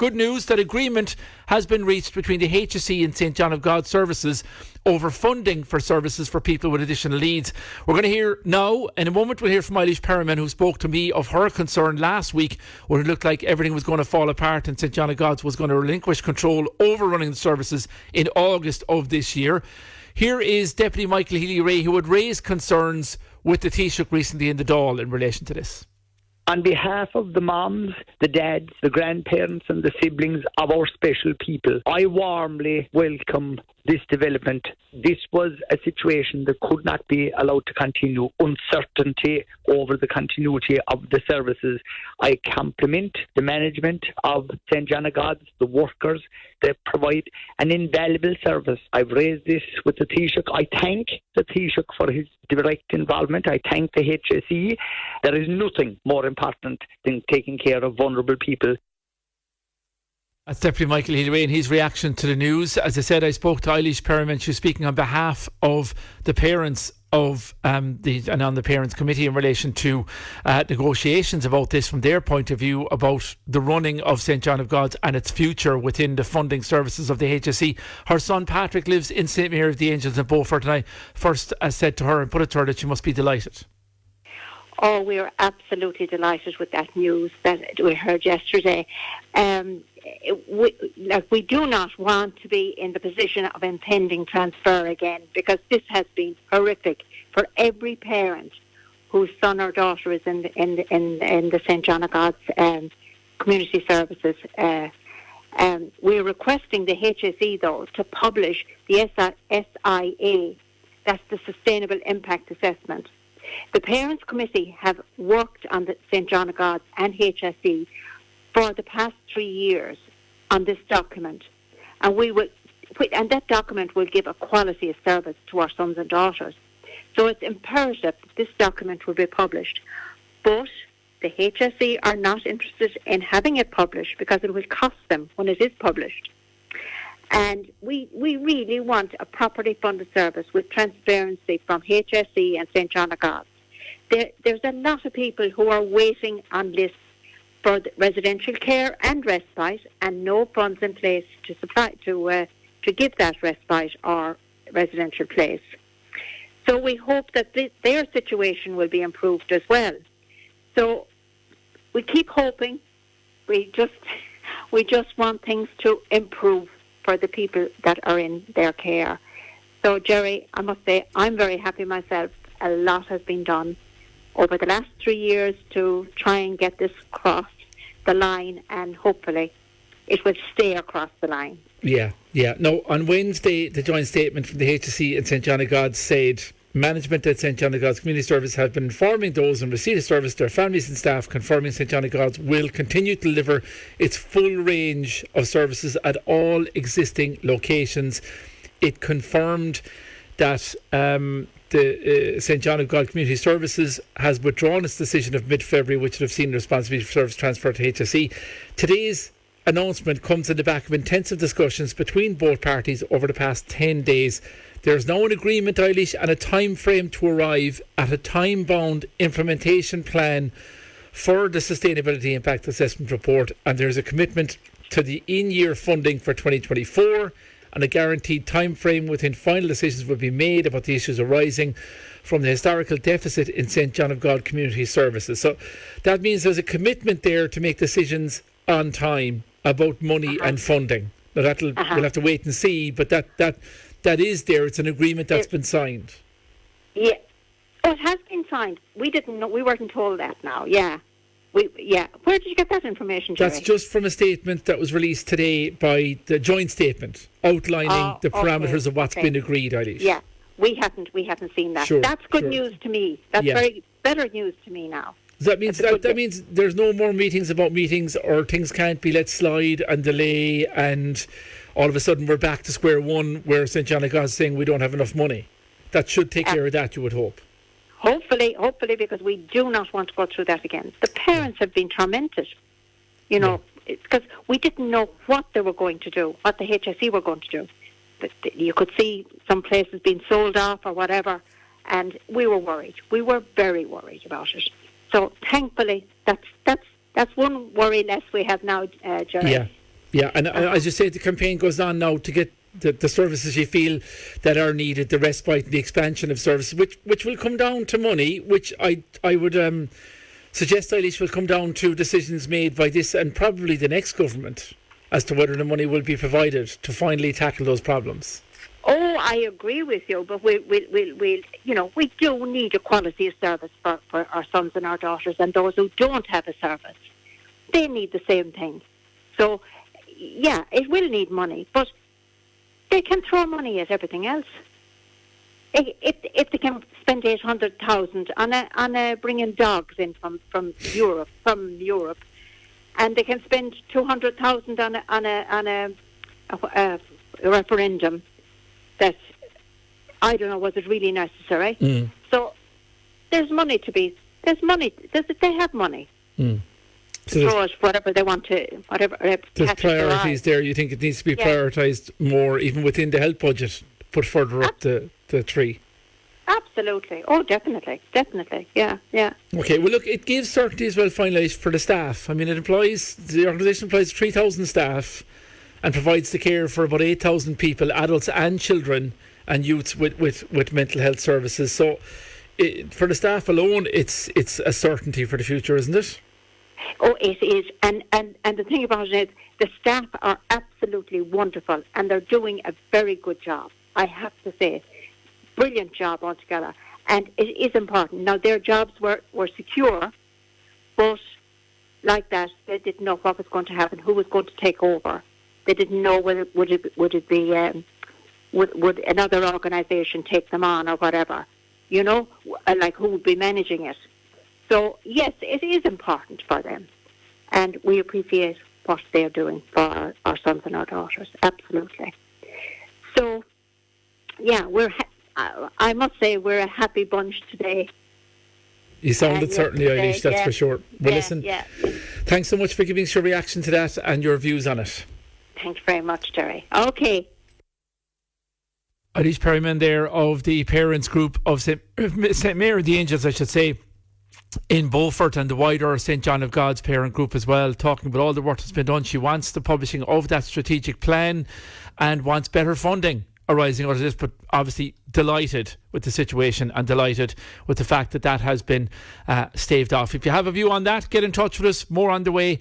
good news that agreement has been reached between the HSE and St John of God Services over funding for services for people with additional needs. We're going to hear now, in a moment we'll hear from Eilish Perryman, who spoke to me of her concern last week when it looked like everything was going to fall apart and St John of God's was going to relinquish control over running the services in August of this year. Here is Deputy Michael Healy-Rae, who had raised concerns with the Taoiseach recently in the Dáil in relation to this. On behalf of the moms, the dads, the grandparents and the siblings of our special people, I warmly welcome this development. This was a situation that could not be allowed to continue. Uncertainty over the continuity of the services. I compliment the management of St John of God's, the workers. They provide an invaluable service. I've raised this with the Taoiseach. I thank the Taoiseach for his direct involvement. I thank the HSE. There is nothing more important than taking care of vulnerable people. That's Deputy Michael Healy-Rae and his reaction to the news. As I said, I spoke to Eilish Perryman. She was speaking on behalf of the parents of on the Parents Committee in relation to negotiations about this from their point of view about the running of St John of God's and its future within the funding services of the HSE. Her son Patrick lives in St Mary of the Angels in Beaufort, and I first said to her and put it to her that she must be delighted. Oh, we are absolutely delighted with that news that we heard yesterday. We do not want to be in the position of impending transfer again, because this has been horrific for every parent whose son or daughter is in the St John of God's community services. We're requesting the HSE though to publish the SIA, that's the Sustainable Impact Assessment. The Parents Committee have worked on the St John of God's and HSE for the past 3 years on this document, and that document will give a quality of service to our sons and daughters. So it's imperative that this document will be published. But the HSE are not interested in having it published because it will cost them when it is published. And we really want a properly funded service with transparency from HSE and St John of God's. There's a lot of people who are waiting on lists for the residential care and respite, and no funds in place to supply to give that respite or residential place. So we hope that their situation will be improved as well. So we keep hoping. We just want things to improve for the people that are in their care. So, Jerry, I must say I'm very happy myself. A lot has been done over the last 3 years to try and get this across the line, and hopefully it will stay across the line. Yeah. No, on Wednesday, the joint statement from the HSE and St John of God said management at St John of God's Community Service have been informing those in receipt of service, their families and staff, confirming St John of God's will continue to deliver its full range of services at all existing locations. It confirmed that the St John of God Community Services has withdrawn its decision of mid-February, which would have seen the responsibility for service transfer to HSE. Today's announcement comes in the back of intensive discussions between both parties over the past 10 days. There's now an agreement, Eilish, and a time frame to arrive at a time-bound implementation plan for the Sustainability Impact Assessment Report, and there's a commitment to the in-year funding for 2024 and a guaranteed time frame within final decisions will be made about the issues arising from the historical deficit in St John of God Community Services. So that means there's a commitment there to make decisions on time about money and funding. Now we'll have to wait and see, but that is there. It's an agreement that's been signed. Yeah. Oh, it has been signed. We didn't know. We weren't told that now. Yeah. Where did you get that information, Jerry? That's just from a statement that was released today by the joint statement outlining the parameters of what's been agreed, Eilish. Yeah. We haven't seen that. Sure, that's good news to me. That's very better news to me now. That means there's no more meetings about meetings, or things can't be let slide and delay, and all of a sudden we're back to square one where St John of God is saying we don't have enough money. That should take care of that, you would hope. Hopefully, because we do not want to go through that again. The parents have been tormented, because we didn't know what they were going to do, what the HSE were going to do. But you could see some places being sold off or whatever, and we were worried. We were very worried about it. So thankfully, that's one worry less we have now, Jerry. Yeah, and as you say, the campaign goes on now to get the services you feel that are needed, the respite, the expansion of services, which will come down to money, which I would suggest, Eilish, will come down to decisions made by this and probably the next government as to whether the money will be provided to finally tackle those problems. Oh, I agree with you, but we do need a quality of service for our sons and our daughters, and those who don't have a service, they need the same thing. So, yeah, it will need money, but they can throw money at everything else. If they can spend 800,000 on bringing dogs in from Europe, and they can spend 200,000 on a referendum that, I don't know, was it really necessary? So there's money. They have money. So throw it whatever they want to, whatever. There's priorities there. You think it needs to be prioritised more, even within the health budget, put further up the tree? Absolutely. Oh, definitely. Yeah. Okay, well, look, it gives certainty as well, finally, for the staff. I mean, the organisation employs 3,000 staff and provides the care for about 8,000 people, adults and children and youths with mental health services. So for the staff alone, it's a certainty for the future, isn't it? Oh, it is. And the thing about it is the staff are absolutely wonderful and they're doing a very good job. I have to say, brilliant job altogether. And it is important. Now, their jobs were secure, but like that, they didn't know what was going to happen, who was going to take over. They didn't know whether would another organisation take them on or whatever, like who would be managing it. So yes, it is important for them, and we appreciate what they're doing for our sons and our daughters. Absolutely. So yeah, I must say we're a happy bunch today. You sounded certainly, Eilish, that's for sure. Well, listen, thanks so much for giving us your reaction to that and your views on it. Thanks very much, Terry. Okay. Eilish Perryman there of the parents group of St. Mary of the Angels, I should say, in Beaufort, and the wider St. John of God's parent group as well, talking about all the work that's been done. She wants the publishing of that strategic plan and wants better funding arising out of this, but obviously delighted with the situation and delighted with the fact that has been staved off. If you have a view on that, get in touch with us. More on the way.